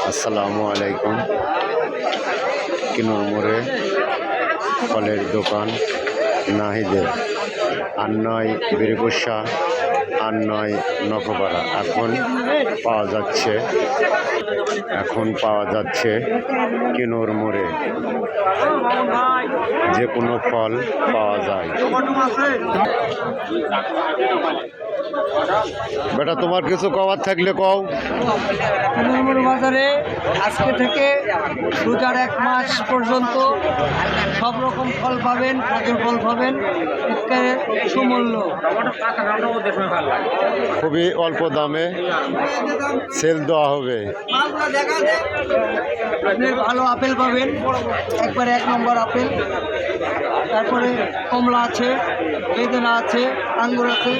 আসসালামু আলাইকুম। কিনোর মোড়ে ফলের দোকান নাহিদের, আর নয় বীরগুসা, আর নয় নখপাড়া। এখন পাওয়া যাচ্ছে কিনোর মোড়ে যে কোনো ফল পাওয়া যায়। বেটা, তোমার কিছু কওয়ার থাকলে কও। বাজারে আজকে থেকে রোজার 1 মাস পর্যন্ত সব রকম ফল পাবেন, কাজের ফল পাবেন, একেবারে সুমূল্য, খুবই অল্প দামে সেল দেওয়া হবে। আপনি ভালো আপেল পাবেন, একবারে 1 নম্বর আপেল। তারপরে কমলা আছে, বেদানা আছে, আঙ্গুর আছে,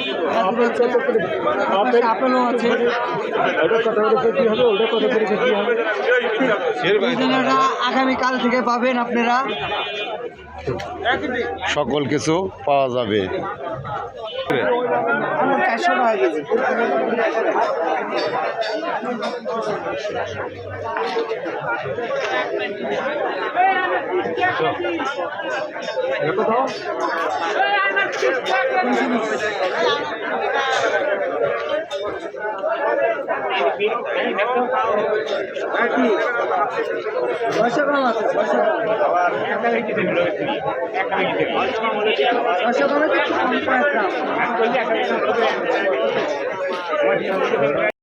আপেলও আছে। বেদানাটা আগামীকাল থেকে পাবেন আপনারা। সকল কিছু পাওয়া যাবে। 400 টাকা কেজি।